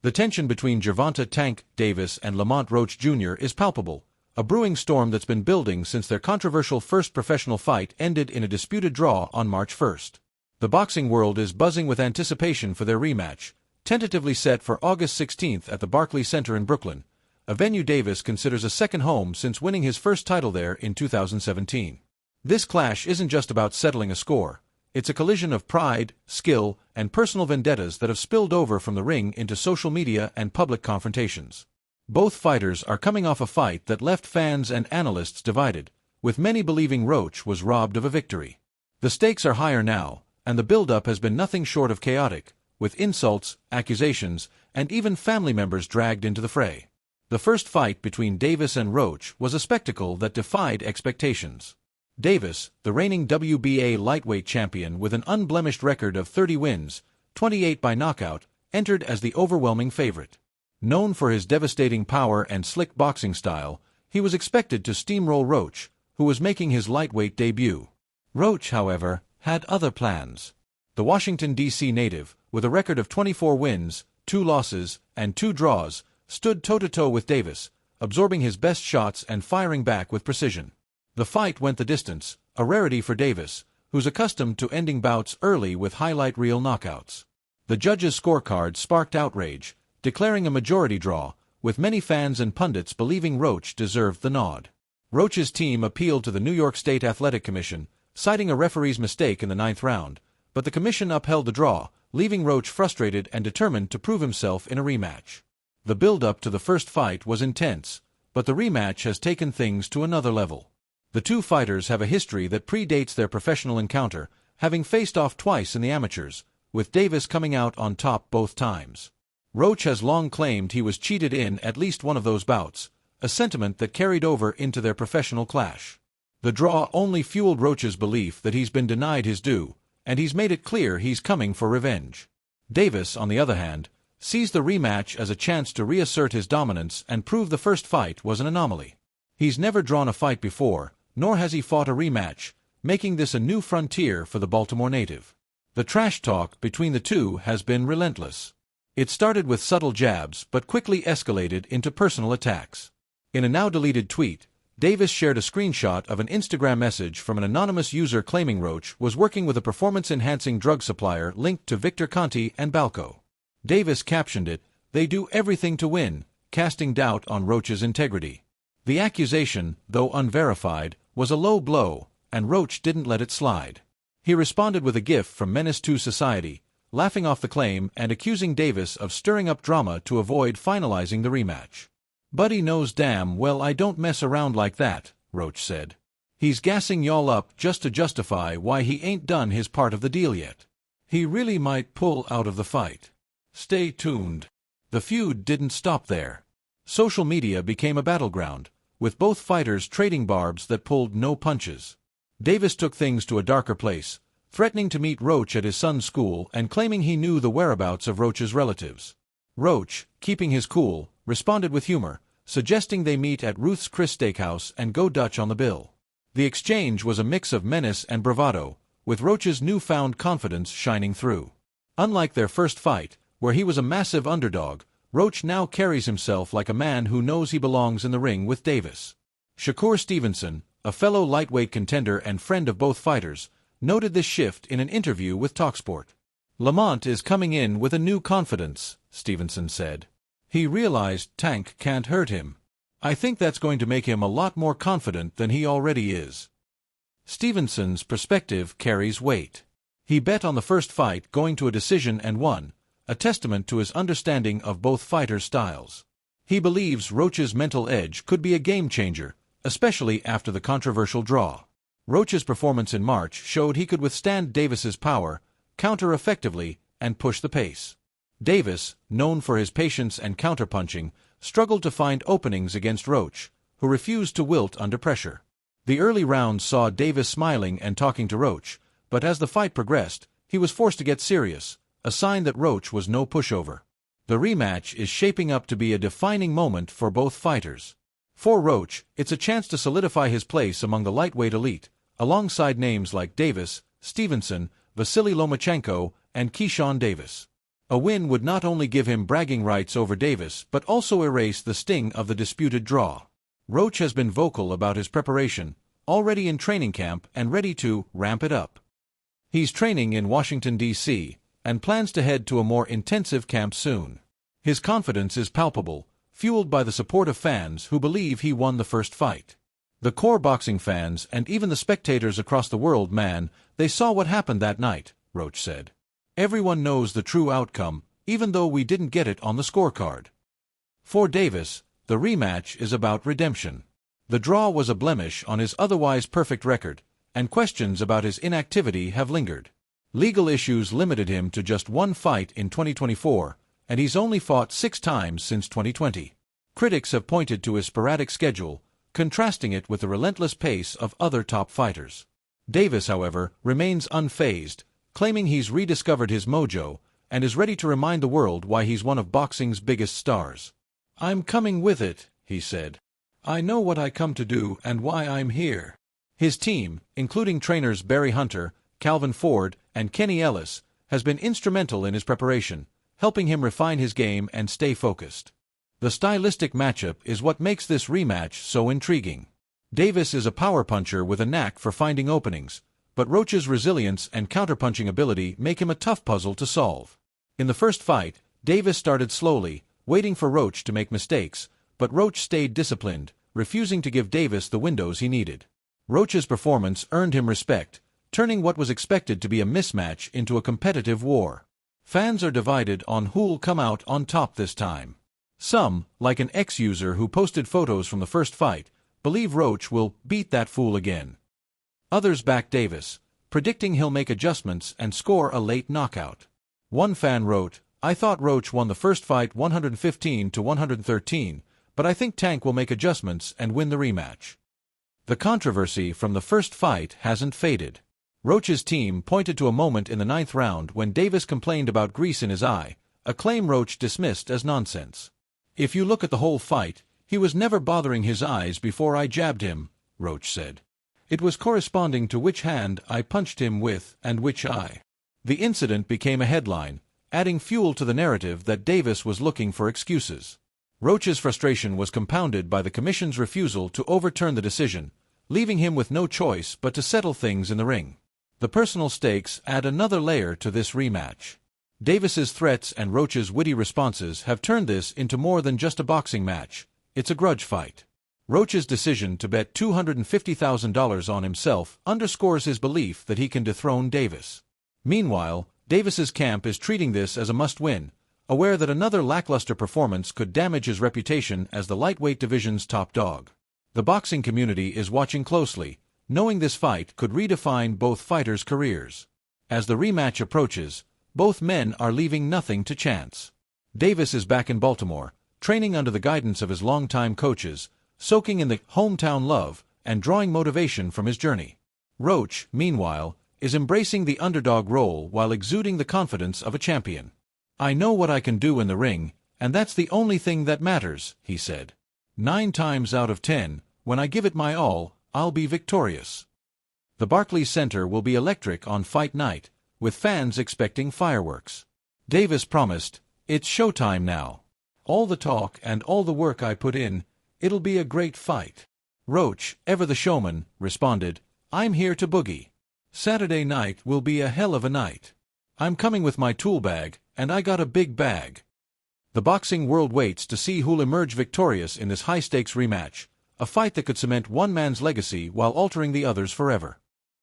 The tension between Gervonta "Tank" Davis and Lamont Roach Jr. is palpable, a brewing storm that's been building since their controversial first professional fight ended in a disputed draw on March 1st. The boxing world is buzzing with anticipation for their rematch, tentatively set for August 16th at the Barclays Center in Brooklyn, a venue Davis considers a second home since winning his first title there in 2017. This clash isn't just about settling a score. It's a collision of pride, skill, and personal vendettas that have spilled over from the ring into social media and public confrontations. Both fighters are coming off a fight that left fans and analysts divided, with many believing Roach was robbed of a victory. The stakes are higher now, and the build-up has been nothing short of chaotic, with insults, accusations, and even family members dragged into the fray. The first fight between Davis and Roach was a spectacle that defied expectations. Davis, the reigning WBA lightweight champion with an unblemished record of 30 wins, 28 by knockout, entered as the overwhelming favorite. Known for his devastating power and slick boxing style, he was expected to steamroll Roach, who was making his lightweight debut. Roach, however, had other plans. The Washington, D.C. native, with a record of 24 wins, 2 losses, and 2 draws, stood toe-to-toe with Davis, absorbing his best shots and firing back with precision. The fight went the distance, a rarity for Davis, who's accustomed to ending bouts early with highlight reel knockouts. The judges' scorecard sparked outrage, declaring a majority draw, with many fans and pundits believing Roach deserved the nod. Roach's team appealed to the New York State Athletic Commission, citing a referee's mistake in the 9th round, but the commission upheld the draw, leaving Roach frustrated and determined to prove himself in a rematch. The build-up to the first fight was intense, but the rematch has taken things to another level. The two fighters have a history that predates their professional encounter, having faced off twice in the amateurs, with Davis coming out on top both times. Roach has long claimed he was cheated in at least one of those bouts, a sentiment that carried over into their professional clash. The draw only fueled Roach's belief that he's been denied his due, and he's made it clear he's coming for revenge. Davis, on the other hand, sees the rematch as a chance to reassert his dominance and prove the first fight was an anomaly. He's never drawn a fight before, nor has he fought a rematch, making this a new frontier for the Baltimore native. The trash talk between the two has been relentless. It started with subtle jabs but quickly escalated into personal attacks. In a now-deleted tweet, Davis shared a screenshot of an Instagram message from an anonymous user claiming Roach was working with a performance-enhancing drug supplier linked to Victor Conti and Balco. Davis captioned it, "They do everything to win," casting doubt on Roach's integrity. The accusation, though unverified, was a low blow, and Roach didn't let it slide. He responded with a gif from Menace to Society, laughing off the claim and accusing Davis of stirring up drama to avoid finalizing the rematch. "Buddy knows damn well I don't mess around like that," Roach said. "He's gassing y'all up just to justify why he ain't done his part of the deal yet. He really might pull out of the fight. Stay tuned." The feud didn't stop there. Social media became a battleground, with both fighters trading barbs that pulled no punches. Davis took things to a darker place, threatening to meet Roach at his son's school and claiming he knew the whereabouts of Roach's relatives. Roach, keeping his cool, responded with humor, suggesting they meet at Ruth's Chris Steakhouse and go Dutch on the bill. The exchange was a mix of menace and bravado, with Roach's newfound confidence shining through. Unlike their first fight, where he was a massive underdog, Roach now carries himself like a man who knows he belongs in the ring with Davis. Shakur Stevenson, a fellow lightweight contender and friend of both fighters, noted this shift in an interview with TalkSport. "Lamont is coming in with a new confidence," Stevenson said. "He realized Tank can't hurt him. I think that's going to make him a lot more confident than he already is." Stevenson's perspective carries weight. He bet on the first fight going to a decision and won, a testament to his understanding of both fighters' styles. He believes Roach's mental edge could be a game-changer, especially after the controversial draw. Roach's performance in March showed he could withstand Davis's power, counter effectively, and push the pace. Davis, known for his patience and counterpunching, struggled to find openings against Roach, who refused to wilt under pressure. The early rounds saw Davis smiling and talking to Roach, but as the fight progressed, he was forced to get serious, a sign that Roach was no pushover. The rematch is shaping up to be a defining moment for both fighters. For Roach, it's a chance to solidify his place among the lightweight elite, alongside names like Davis, Stevenson, Vasily Lomachenko, and Keyshawn Davis. A win would not only give him bragging rights over Davis but also erase the sting of the disputed draw. Roach has been vocal about his preparation, already in training camp and ready to ramp it up. He's training in Washington, D.C., and plans to head to a more intensive camp soon. His confidence is palpable, fueled by the support of fans who believe he won the first fight. The core boxing fans and even the spectators across the world, man, they saw what happened that night, Roach said. Everyone knows the true outcome, even though we didn't get it on the scorecard. For Davis, the rematch is about redemption. The draw was a blemish on his otherwise perfect record, and questions about his inactivity have lingered. Legal issues limited him to just one fight in 2024, and he's only fought 6 times since 2020. Critics have pointed to his sporadic schedule, contrasting it with the relentless pace of other top fighters. Davis, however, remains unfazed, claiming he's rediscovered his mojo and is ready to remind the world why he's one of boxing's biggest stars. "I'm coming with it," he said. "I know what I come to do and why I'm here." His team, including trainers Barry Hunter, Calvin Ford, and Kenny Ellis, has been instrumental in his preparation, helping him refine his game and stay focused. The stylistic matchup is what makes this rematch so intriguing. Davis is a power puncher with a knack for finding openings, but Roach's resilience and counterpunching ability make him a tough puzzle to solve. In the first fight, Davis started slowly, waiting for Roach to make mistakes, but Roach stayed disciplined, refusing to give Davis the windows he needed. Roach's performance earned him respect, turning what was expected to be a mismatch into a competitive war. Fans are divided on who'll come out on top this time. Some, like an ex-user who posted photos from the first fight, believe Roach will beat that fool again. Others back Davis, predicting he'll make adjustments and score a late knockout. One fan wrote, "I thought Roach won the first fight 115-113, but I think Tank will make adjustments and win the rematch." The controversy from the first fight hasn't faded. Roach's team pointed to a moment in the 9th round when Davis complained about grease in his eye, a claim Roach dismissed as nonsense. "If you look at the whole fight, he was never bothering his eyes before I jabbed him," Roach said. "It was corresponding to which hand I punched him with and which eye." The incident became a headline, adding fuel to the narrative that Davis was looking for excuses. Roach's frustration was compounded by the commission's refusal to overturn the decision, leaving him with no choice but to settle things in the ring. The personal stakes add another layer to this rematch. Davis's threats and Roach's witty responses have turned this into more than just a boxing match. It's a grudge fight. Roach's decision to bet $250,000 on himself underscores his belief that he can dethrone Davis. Meanwhile, Davis's camp is treating this as a must-win, aware that another lackluster performance could damage his reputation as the lightweight division's top dog. The boxing community is watching closely, knowing this fight could redefine both fighters' careers. As the rematch approaches, both men are leaving nothing to chance. Davis is back in Baltimore, training under the guidance of his longtime coaches, soaking in the hometown love and drawing motivation from his journey. Roach, meanwhile, is embracing the underdog role while exuding the confidence of a champion. "I know what I can do in the ring, and that's the only thing that matters," he said. 9 times out of 10, when I give it my all, I'll be victorious." The Barclays Center will be electric on fight night, with fans expecting fireworks. Davis promised, "It's showtime now. All the talk and all the work I put in, it'll be a great fight." Roach, ever the showman, responded, "I'm here to boogie. Saturday night will be a hell of a night. I'm coming with my tool bag, and I got a big bag." The boxing world waits to see who'll emerge victorious in this high-stakes rematch, a fight that could cement one man's legacy while altering the other's forever.